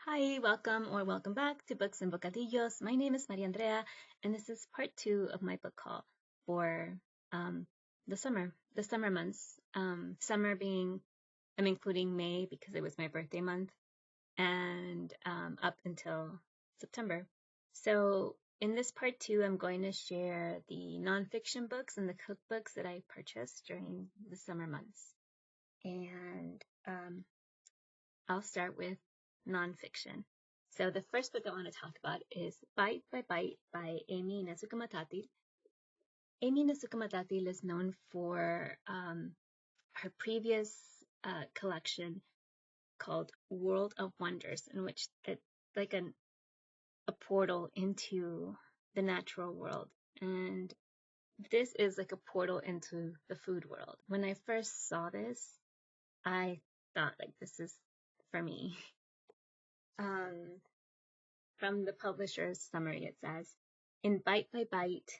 Hi, welcome or welcome back to Books and Bocadillos. My name is Maria Andrea, and this is part two of my book haul for um, the summer months. Summer being, I'm including May because it was my birthday month, and up until September. So in this part two, I'm going to share the nonfiction books and the cookbooks that I purchased during the summer months. And I'll start with nonfiction. So the first book I want to talk about is Bite by Bite by Aimee Nezhukumatathil. Aimee Nezhukumatathil is known for her previous collection called World of Wonders, in which it's like a portal into the natural world. And this is like a portal into the food world. When I first saw this, I thought like this is for me. From the publisher's summary, it says, in Bite by Bite,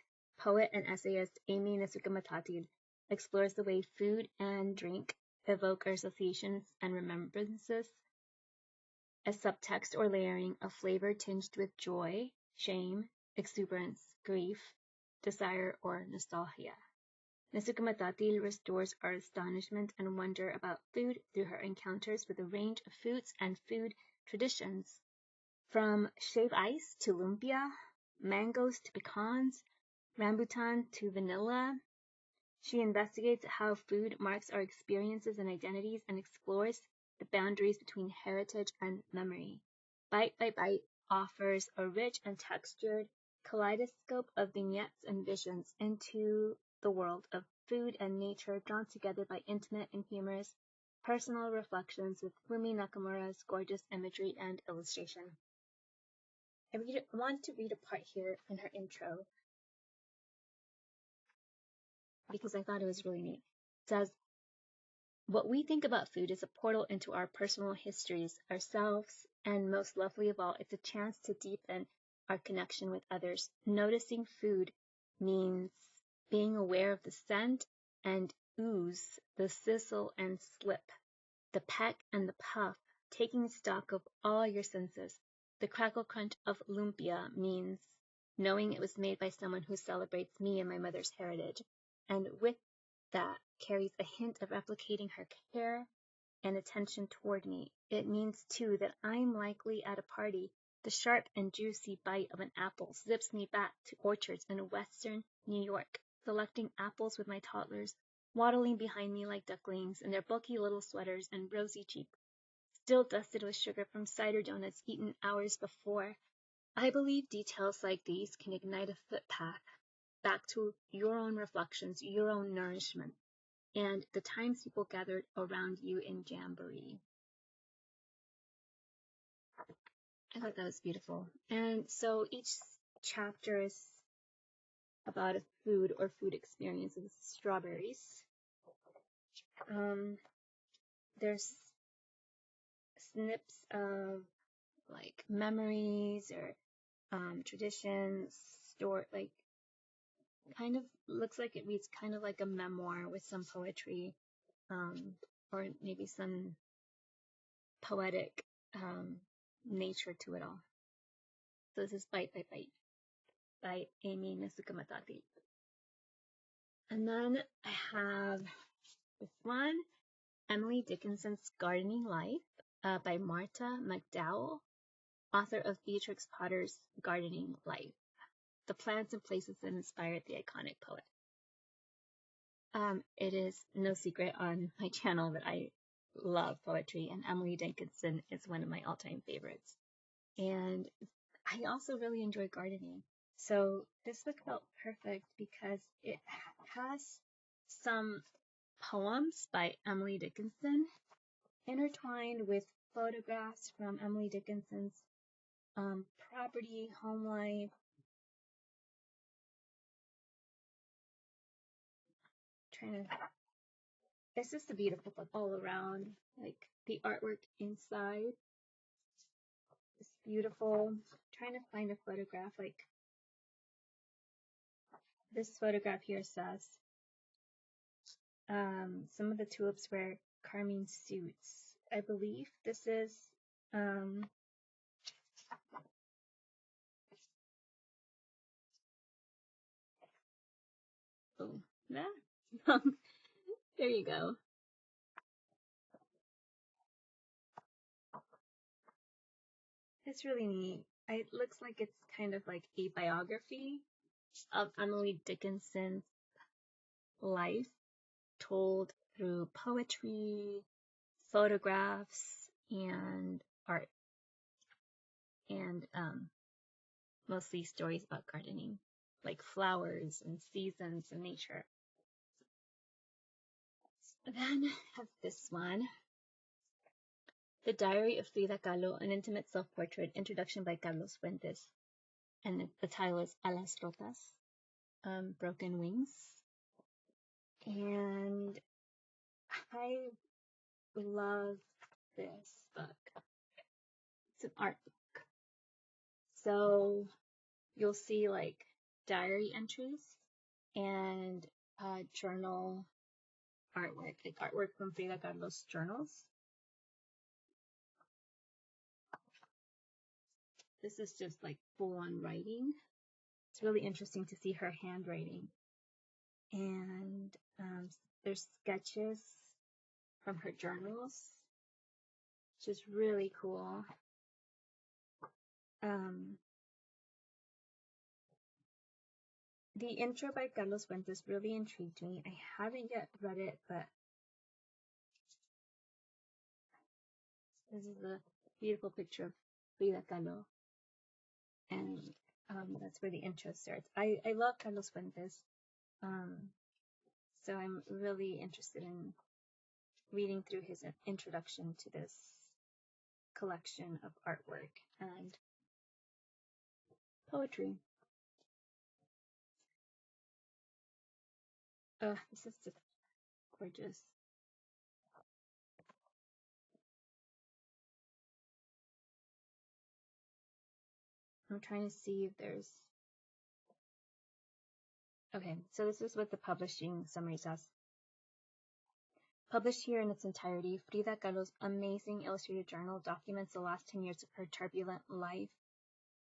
poet and essayist Aimee Nezhukumatathil explores the way food and drink evoke our associations and remembrances, a subtext or layering of flavor tinged with joy, shame, exuberance, grief, desire, or nostalgia. Nezhukumatathil restores our astonishment and wonder about food through her encounters with a range of foods and food traditions. From shaved ice to lumpia, mangoes to pecans, rambutan to vanilla, she investigates how food marks our experiences and identities and explores the boundaries between heritage and memory. Bite by Bite offers a rich and textured kaleidoscope of vignettes and visions into the world of food and nature drawn together by intimate and humorous personal reflections with Fumi Nakamura's gorgeous imagery and illustration. I want to read a part here in her intro because I thought it was really neat. It says, what we think about food is a portal into our personal histories, ourselves, and most lovely of all, it's a chance to deepen our connection with others. Noticing food means being aware of the scent and ooze, the sizzle and slip, the peck and the puff, taking stock of all your senses. The crackle crunch of lumpia means knowing it was made by someone who celebrates me and my mother's heritage, and with that carries a hint of replicating her care and attention toward me. It means, too, that I'm likely at a party. The sharp and juicy bite of an apple zips me back to orchards in western New York, selecting apples with my toddlers, waddling behind me like ducklings in their bulky little sweaters and rosy cheeks, still dusted with sugar from cider donuts eaten hours before. I believe details like these can ignite a footpath back to your own reflections, your own nourishment, and the times people gathered around you in jamboree. I thought that was beautiful. And so each chapter is about a food or food experiences. Strawberries. There's snips of like memories or traditions, like kind of looks like it reads kind of like a memoir with some poetry, or maybe some poetic nature to it all. So this is Bite by Bite by Aimee Nezhukumatathil. And then I have this one, Emily Dickinson's Gardening Life by Marta McDowell, author of Beatrix Potter's Gardening Life, the plants and places that inspired the iconic poet. It is no secret on my channel that I love poetry, and Emily Dickinson is one of my all-time favorites. And I also really enjoy gardening. So this book felt perfect because it has some poems by Emily Dickinson intertwined with photographs from Emily Dickinson's property, home life. It's just a beautiful book all around. Like the artwork inside is beautiful. Trying to find a photograph. Like this photograph here says, some of the tulips wear carmine suits. I believe this is There you go. It's really neat. It looks like it's kind of like a biography of Emily Dickinson's life, told through poetry, photographs, and art, and mostly stories about gardening, like flowers and seasons and nature. Then I have this one, The Diary of Frida Kahlo, an intimate self-portrait, introduction by Carlos Fuentes, and the title is Alas Rotas, Broken Wings. And I love this book. It's an art book. So you'll see like diary entries and journal artwork, like artwork from Frida Kahlo's journals. This is just like full on writing. It's really interesting to see her handwriting. And there's sketches from her journals, which is really cool. The intro by Carlos Fuentes really intrigued me. I haven't yet read it, but this is a beautiful picture of Frida Kahlo. And that's where the intro starts. I love Carlos Fuentes. So I'm really interested in reading through his introduction to this collection of artwork and poetry. Oh, this is just gorgeous. I'm trying to see if there's... Okay, so this is what the publishing summary says. Published here in its entirety, Frida Kahlo's amazing illustrated journal documents the last 10 years of her turbulent life.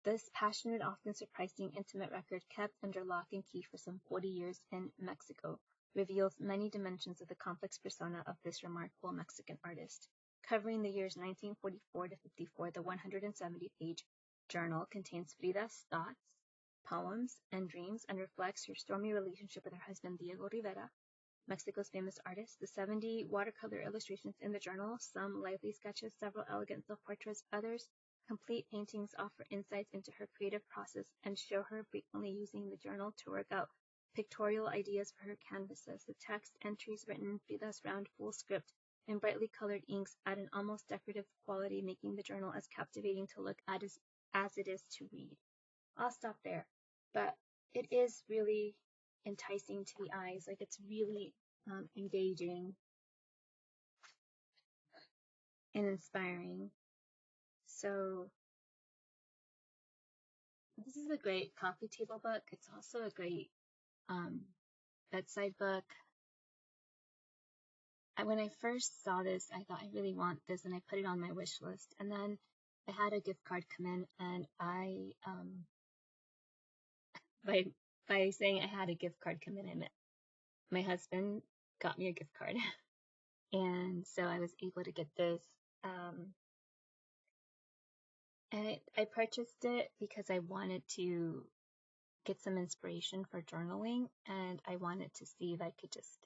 This passionate, often surprising, intimate record, kept under lock and key for some 40 years in Mexico, reveals many dimensions of the complex persona of this remarkable Mexican artist. Covering the years 1944 to 54, the 170-page journal contains Frida's thoughts, poems, and dreams, and reflects her stormy relationship with her husband Diego Rivera, Mexico's famous artist. The 70 watercolor illustrations in the journal, some lively sketches, several elegant self-portraits, others complete paintings, offer insights into her creative process and show her frequently using the journal to work out pictorial ideas for her canvases. The text entries written in Frida's round full script in brightly colored inks add an almost decorative quality, making the journal as captivating to look at as it is to read. I'll stop there, but it is really enticing to the eyes. Like, it's really engaging and inspiring. So this is a great coffee table book. It's also a great bedside book. When I first saw this, I thought, I really want this, and I put it on my wish list. And then I had a gift card come in, and I by saying I had a gift card come in, I meant my husband got me a gift card. And so I was able to get this. And I purchased it because I wanted to get some inspiration for journaling, and I wanted to see if I could just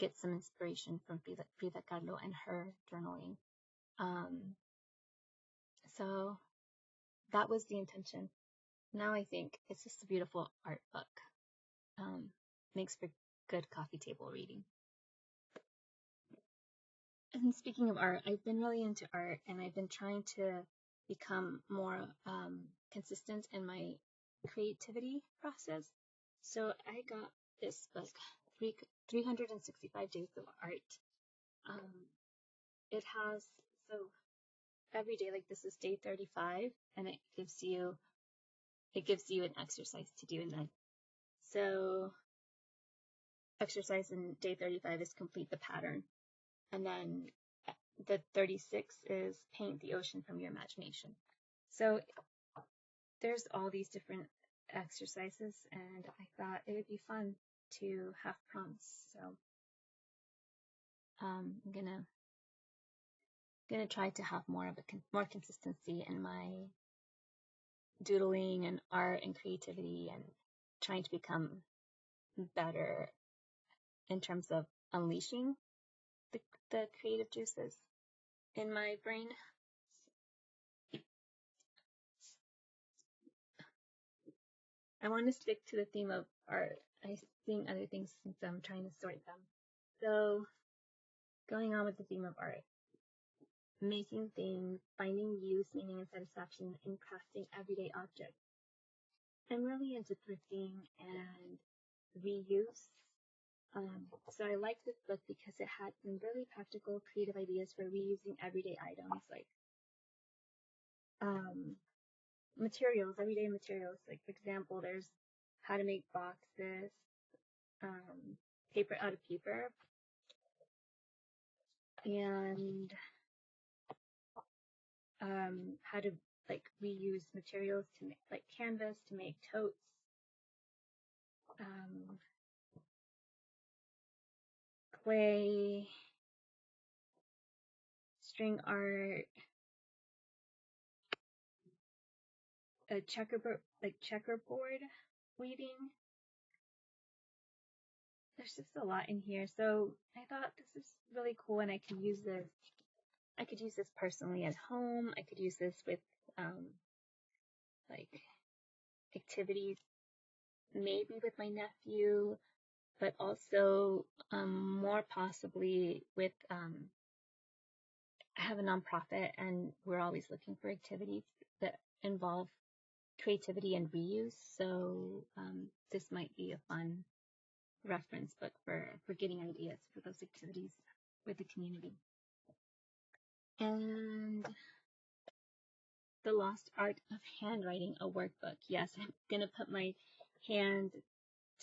get some inspiration from Frida Kahlo and her journaling. So that was the intention. Now I think it's just a beautiful art book. Makes for good coffee table reading. And speaking of art, I've been really into art, and I've been trying to become more consistent in my creativity process. So I got this book, 365 Days of Art. It has, so every day, like this is day 35, and it gives you an exercise to do. And then, so exercise in day 35 is complete the pattern. And then the 36 is paint the ocean from your imagination. So there's all these different exercises, and I thought it would be fun to have prompts. So I'm gonna try to have more consistency in my doodling and art and creativity, and trying to become better in terms of unleashing the creative juices in my brain. I want to stick to the theme of art. I sing other things since I'm trying to sort them. So, going on with the theme of art, making things, finding use, meaning, and satisfaction in crafting everyday objects. I'm really into thrifting and reuse. So I liked this book because it had some really practical, creative ideas for reusing everyday items, like materials, everyday materials. Like, for example, there's how to make boxes, paper out of paper, and how to like reuse materials to make like canvas to make totes, clay, string art, a checkerboard weaving. There's just a lot in here. So I thought this is really cool, and I could use this. I could use this personally at home. I could use this with like activities, maybe with my nephew, but also more possibly with I have a nonprofit, and we're always looking for activities that involve creativity and reuse. So this might be a fun reference book for getting ideas for those activities with the community. And The Lost Art of Handwriting, a workbook. Yes, I'm going to put my hand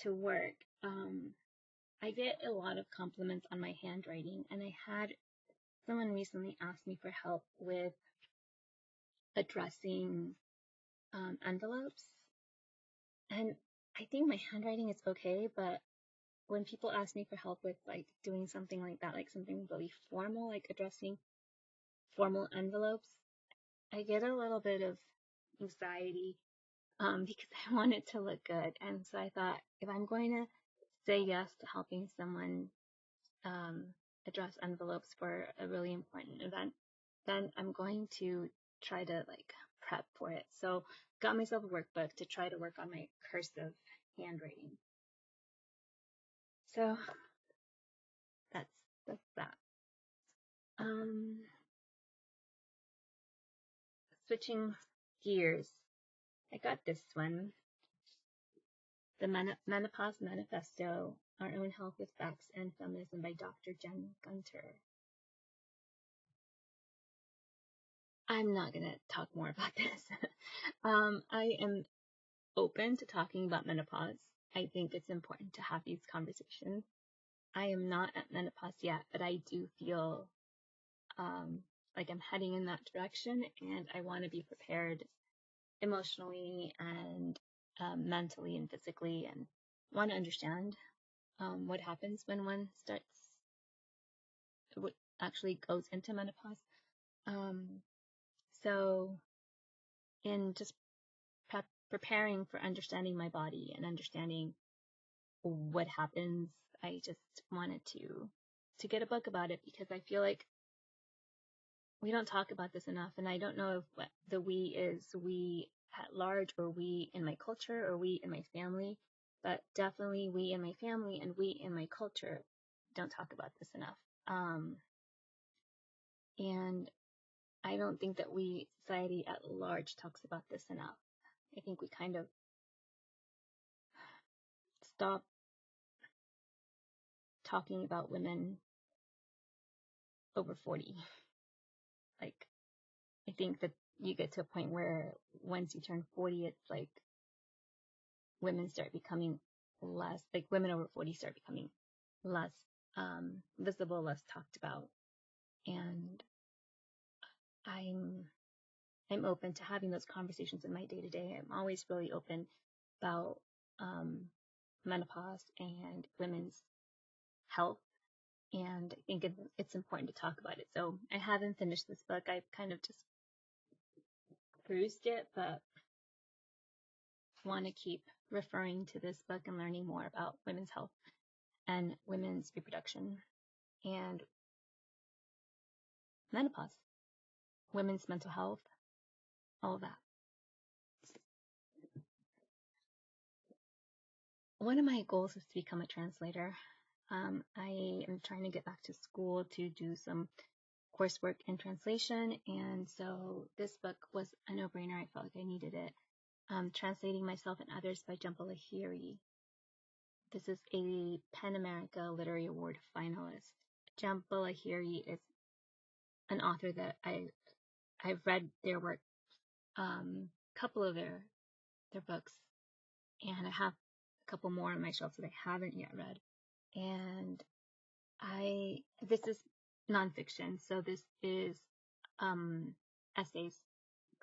to work. I get a lot of compliments on my handwriting, and I had someone recently ask me for help with addressing envelopes. And I think my handwriting is okay, but when people ask me for help with like doing something like that, like something really formal, like addressing formal envelopes, I get a little bit of anxiety because I want it to look good. And so I thought, if I'm going to say yes to helping someone address envelopes for a really important event, then I'm going to try to like prep for it. So got myself a workbook to try to work on my cursive handwriting. So that's that. Switching gears, I got this one, the Menopause Manifesto, Our Own Health with Facts and Feminism by Dr. Jen Gunter. I'm not going to talk more about this. I am open to talking about menopause. I think it's important to have these conversations. I am not at menopause yet, but I do feel like I'm heading in that direction, and I want to be prepared emotionally and mentally and physically, and want to understand what happens when one what actually goes into menopause. So in just preparing for understanding my body and understanding what happens, I just wanted to get a book about it, because I feel like we don't talk about this enough, and I don't know if what the we is we at large, or we in my culture, or we in my family, but definitely we in my family and we in my culture don't talk about this enough. And I don't think that we, society at large, talks about this enough. I think we kind of stop talking about women over 40. Like, I think that you get to a point where once you turn 40, it's like women start becoming less, like women over 40 start becoming less visible, less talked about. And I'm open to having those conversations in my day to day. I'm always really open about menopause and women's health. And I think it's important to talk about it. So I haven't finished this book. I've kind of just perused it, but want to keep referring to this book and learning more about women's health and women's reproduction and menopause, women's mental health, all of that. One of my goals is to become a translator. I am trying to get back to school to do some coursework in translation, and so this book was a no-brainer. I felt like I needed it. Translating Myself and Others by Jhumpa Lahiri. This is a PEN America Literary Award finalist. Jhumpa Lahiri is an author that I've read their work, couple of their books, and I have a couple more on my shelf that I haven't yet read. And this is nonfiction, so this is essays,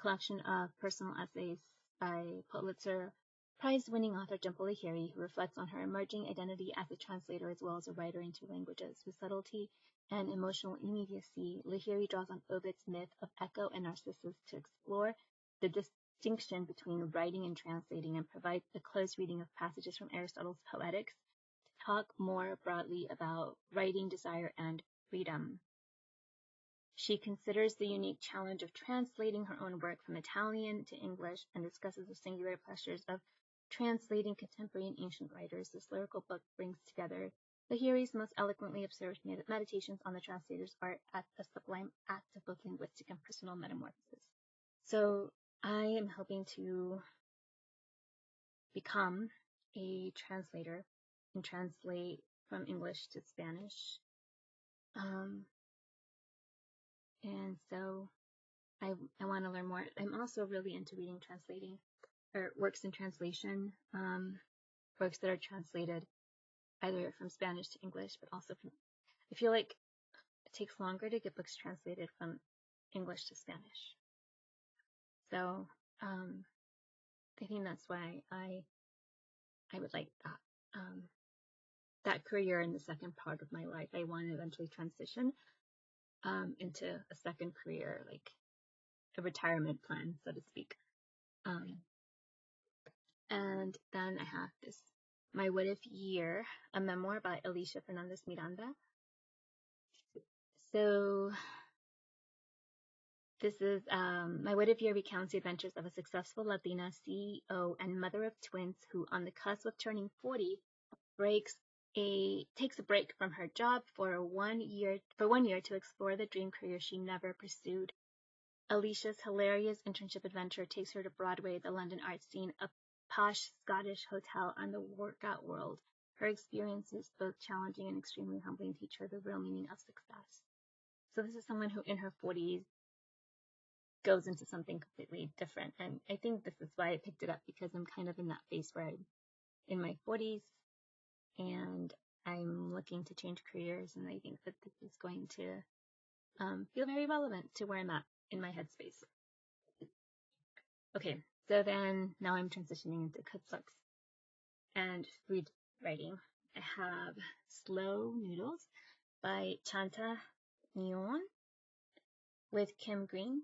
collection of personal essays by Pulitzer Prize-winning author Jhumpa Lahiri, who reflects on her emerging identity as a translator as well as a writer in two languages. With subtlety and emotional immediacy, Lahiri draws on Ovid's myth of Echo and Narcissus to explore the distinction between writing and translating, and provides a close reading of passages from Aristotle's Poetics to talk more broadly about writing, desire, and freedom. She considers the unique challenge of translating her own work from Italian to English and discusses the singular pleasures of translating contemporary and ancient writers. This lyrical book brings together Lahiri's most eloquently observed meditations on the translator's art as a sublime act of both linguistic and personal metamorphosis. So I am hoping to become a translator and translate from English to Spanish. And so I want to learn more. I'm also really into reading translating, or works in translation, works that are translated either from Spanish to English, but also from, I feel like it takes longer to get books translated from English to Spanish. So I think that's why I would like that career in the second part of my life. I want to eventually transition into a second career, like a retirement plan, so to speak. And then I have this, My What If Year, a memoir by Alisha Fernandez Miranda. So this is, My What If Year recounts the adventures of a successful Latina CEO and mother of twins who, on the cusp of turning 40, takes a break from her job for 1 year to explore the dream career she never pursued. Alicia's hilarious internship adventure takes her to Broadway, the London art scene, a posh Scottish hotel, and the workout world. Her experiences, both challenging and extremely humbling, teach her the real meaning of success. So this is someone who in her 40s goes into something completely different. And I think this is why I picked it up, because I'm kind of in that phase where I'm in my 40s and I'm looking to change careers. And I think that this is going to feel very relevant to where I'm at in my headspace. Okay, so then now I'm transitioning into cookbooks and food writing. I have Slow Noodles by Chantha Nguon with Kim Green.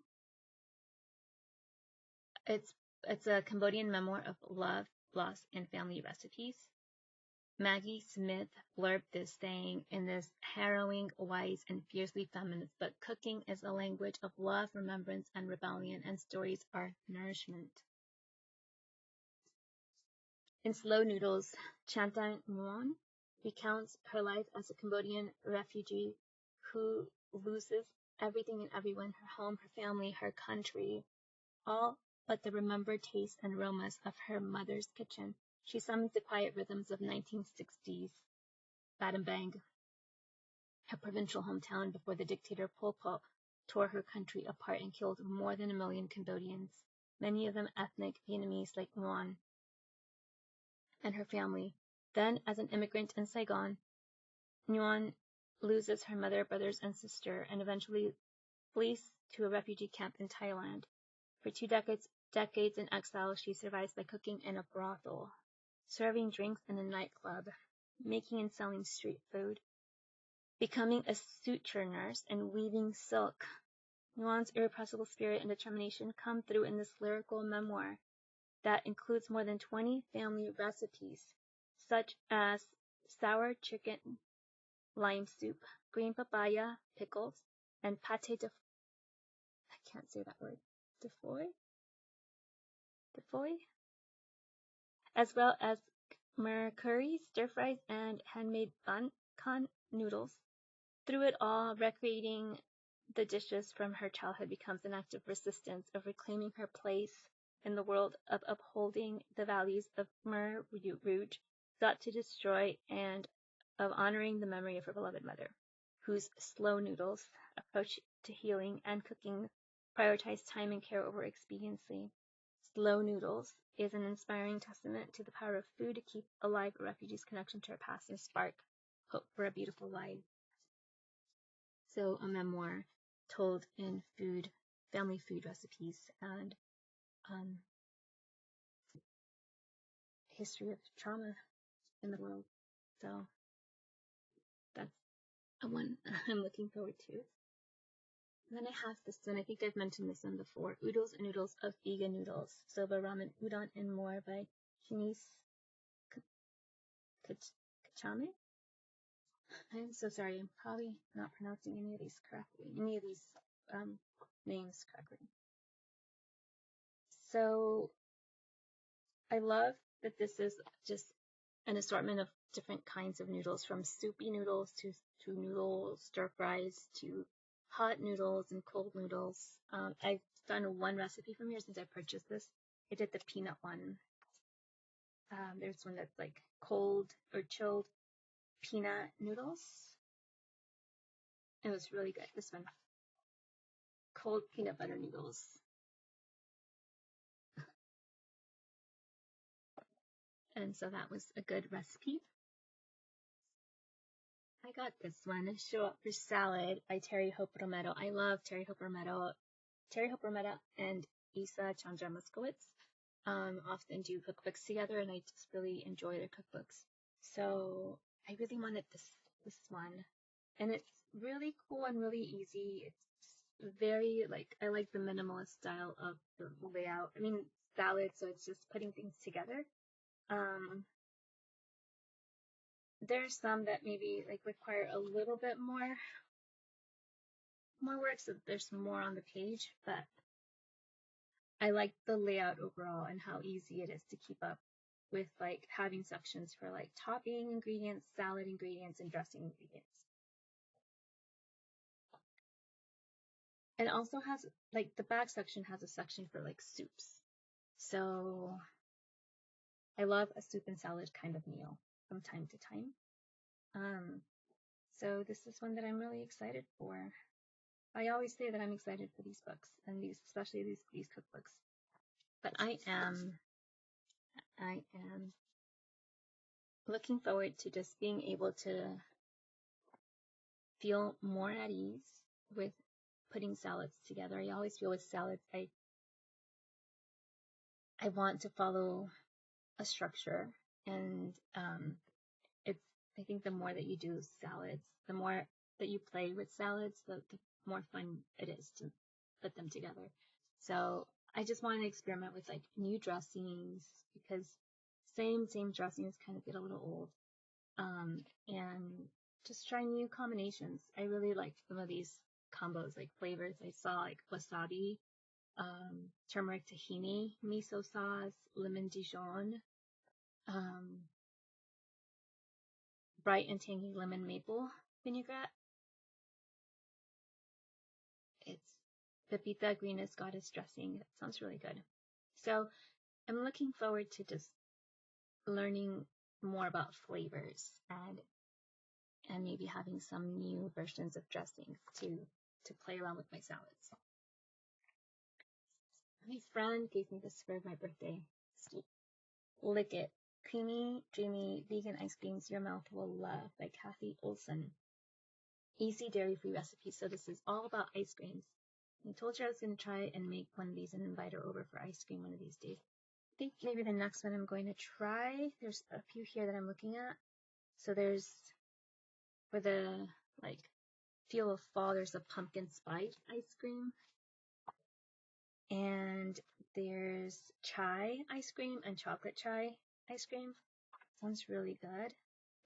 It's a Cambodian memoir of love, loss, and family recipes. Maggie Smith blurbed this saying in this harrowing, wise, and fiercely feminist book, cooking is a language of love, remembrance, and rebellion, and stories are nourishment. In Slow Noodles, Chantha Nguon recounts her life as a Cambodian refugee who loses everything and everyone, her home, her family, her country, all but the remembered tastes and aromas of her mother's kitchen. She summons the quiet rhythms of 1960s Battambang, her provincial hometown before the dictator Pol Pot tore her country apart and killed more than 1 million Cambodians, many of them ethnic Vietnamese like Nguon and her family. Then, as an immigrant in Saigon, Nguon loses her mother, brothers, and sister, and eventually flees to a refugee camp in Thailand. For 2 decades in exile, she survives by cooking in a brothel. serving drinks in a nightclub, making and selling street food, becoming a suture nurse, and weaving silk. Nguon's irrepressible spirit and determination come through in this lyrical memoir that includes more than 20 family recipes, such as sour chicken lime soup, green papaya pickles, and pâté de I can't say that word. De foie, as well as curries, stir fries, and handmade bun noodles. Through it all, recreating the dishes from her childhood becomes an act of resistance, of reclaiming her place in the world, of upholding the values of Khmer Rouge sought to destroy, and of honoring the memory of her beloved mother, whose slow noodles approach to healing and cooking prioritize time and care over expediency. Slow Noodles is an inspiring testament to the power of food to keep alive a refugee's connection to her past and spark hope for a beautiful life. So a memoir told in family food recipes, and history of trauma in the world. So that's a one I'm looking forward to. And then I have this one, I think I've mentioned this one before, Oodles and Noodles of Vegan Noodles, Soba, Ramen, Udon, and More by Cheynese Khachame. I'm so sorry, I'm probably not pronouncing any of these names correctly. So I love that this is just an assortment of different kinds of noodles, from soupy noodles to noodles, stir fries, to hot noodles and cold noodles. I've done one recipe from here since I purchased this. I did the peanut one. There's one that's like cold or chilled peanut noodles. It was really good. This one, cold peanut butter noodles. And so that was a good recipe. I got this one, Show Up for Salad by Terry Hope Romero. I love Terry Hope Romero. Terry Hope Romero and Isa Chandra Moskowitz often do cookbooks together, and I just really enjoy their cookbooks. So I really wanted this one. And it's really cool and really easy. It's very, I like the minimalist style of the layout. I mean, salad, so it's just putting things together. There's some that maybe require a little bit more work, so there's more on the page, but I like the layout overall and how easy it is to keep up with having sections for topping ingredients, salad ingredients, and dressing ingredients. It also has the back section has a section for soups. So I love a soup and salad kind of meal from time to time. So this is one that I'm really excited for. I always say that I'm excited for these books, and especially these cookbooks. But I am looking forward to just being able to feel more at ease with putting salads together. I always feel with salads, I want to follow a structure, and I think the more that you do salads, the more that you play with salads, the more fun it is to put them together. So I just want to experiment with new dressings, because same dressings kind of get a little old. And just try new combinations. I really like some of these combos, flavors. I saw wasabi, turmeric tahini, miso sauce, lemon Dijon, bright and tangy lemon maple vinaigrette. It's Pepita Greenest Goddess dressing. That sounds really good. So I'm looking forward to just learning more about flavors and maybe having some new versions of dressings to play around with my salads. My friend gave me this for my birthday. Lick It. Creamy, dreamy, vegan ice creams your mouth will love by Kathy Olson. Easy dairy-free recipe. So this is all about ice creams. I told her I was going to try and make one of these and invite her over for ice cream one of these days. think maybe the next one I'm going to try, there's a few here that I'm looking at. So there's, for the like feel of fall, there's a pumpkin spice ice cream. And there's chai ice cream and chocolate chai ice cream. Sounds really good.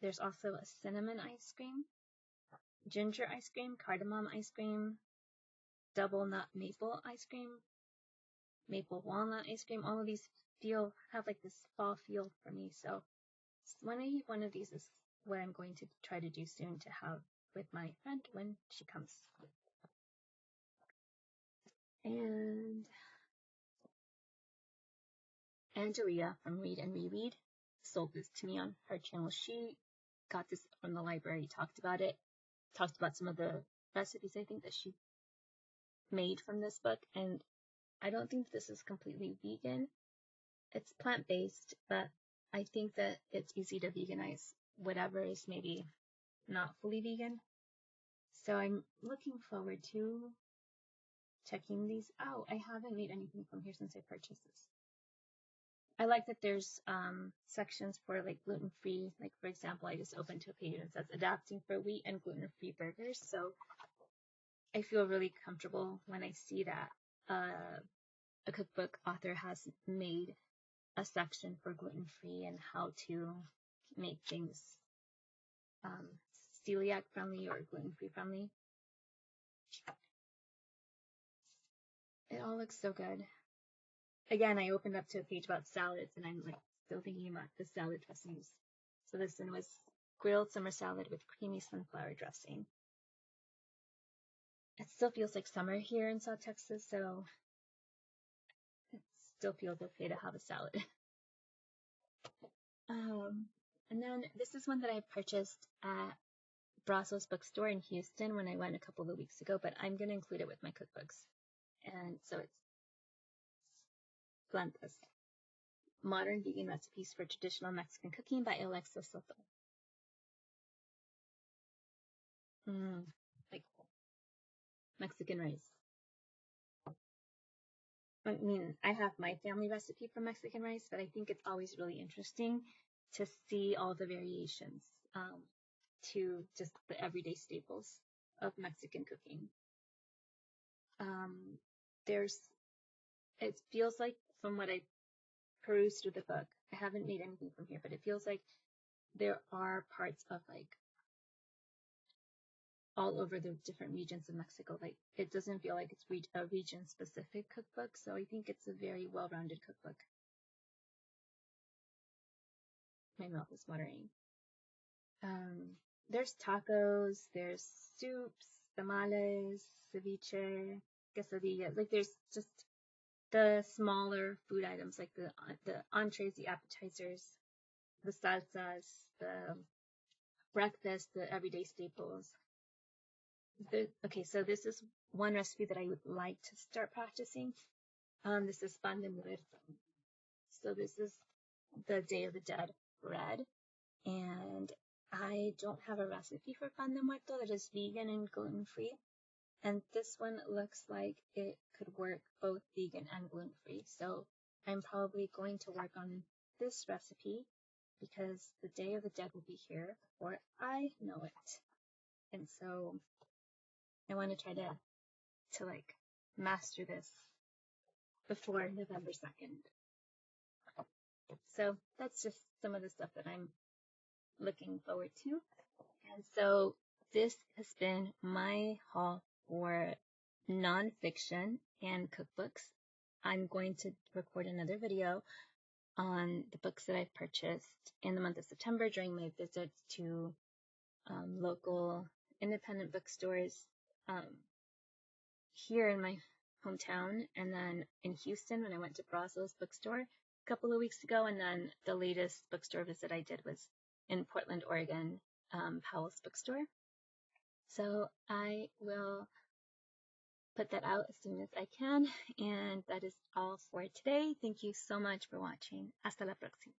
There's also a cinnamon ice cream, ginger ice cream, cardamom ice cream, double nut maple ice cream, maple walnut ice cream. All of these have like this fall feel for me. So one of these is what I'm going to try to do soon to have with my friend when she comes. And Angelia from Read and Reread sold this to me on her channel. She got this from the library, talked about some of the recipes I think that she made from this book. And I don't think this is completely vegan. It's plant-based, but I think that it's easy to veganize whatever is maybe not fully vegan. So I'm looking forward to checking these out. I haven't made anything from here since I purchased this. I like that there's sections for like gluten-free. Like for example, I just opened to a page and it says adapting for wheat and gluten-free burgers. So I feel really comfortable when I see that a cookbook author has made a section for gluten-free and how to make things celiac friendly or gluten-free friendly. It all looks so good. Again, I opened up to a page about salads and I'm like still thinking about the salad dressings. So this one was grilled summer salad with creamy sunflower dressing. It still feels like summer here in South Texas, so it still feels okay to have a salad. And then this is one that I purchased at Brazos bookstore in Houston when I went a couple of weeks ago, but I'm going to include it with my cookbooks. And so it's Plantas, Modern Vegan Recipes for Traditional Mexican Cooking by Alexa Soto. Like Mexican rice. I mean, I have my family recipe for Mexican rice, but I think it's always really interesting to see all the variations to just the everyday staples of Mexican cooking. It feels like from what I perused through the book, I haven't made anything from here, but it feels like there are parts of like all over the different regions of Mexico. Like it doesn't feel like it's a region specific cookbook. So I think it's a very well-rounded cookbook. My mouth is watering. There's tacos, there's soups, tamales, ceviche, quesadillas. Like there's just the smaller food items, like the entrees, the appetizers, the salsas, the breakfast, the everyday staples. Okay, so this is one recipe that I would like to start practicing. This is pan de muerto. So this is the Day of the Dead bread. And I don't have a recipe for pan de muerto that is vegan and gluten-free. And this one looks like it could work both vegan and gluten-free. So I'm probably going to work on this recipe because the Day of the Dead will be here before I know it. And so I want to try to like master this before November 2nd. So that's just some of the stuff that I'm looking forward to. And so this has been my haul for nonfiction and cookbooks. I'm going to record another video on the books that I've purchased in the month of September during my visits to local independent bookstores here in my hometown, and then in Houston when I went to Brazos bookstore a couple of weeks ago, and then the latest bookstore visit I did was in Portland, Oregon, Powell's bookstore. So I will put that out as soon as I can, and that is all for today. Thank you so much for watching. Hasta la próxima.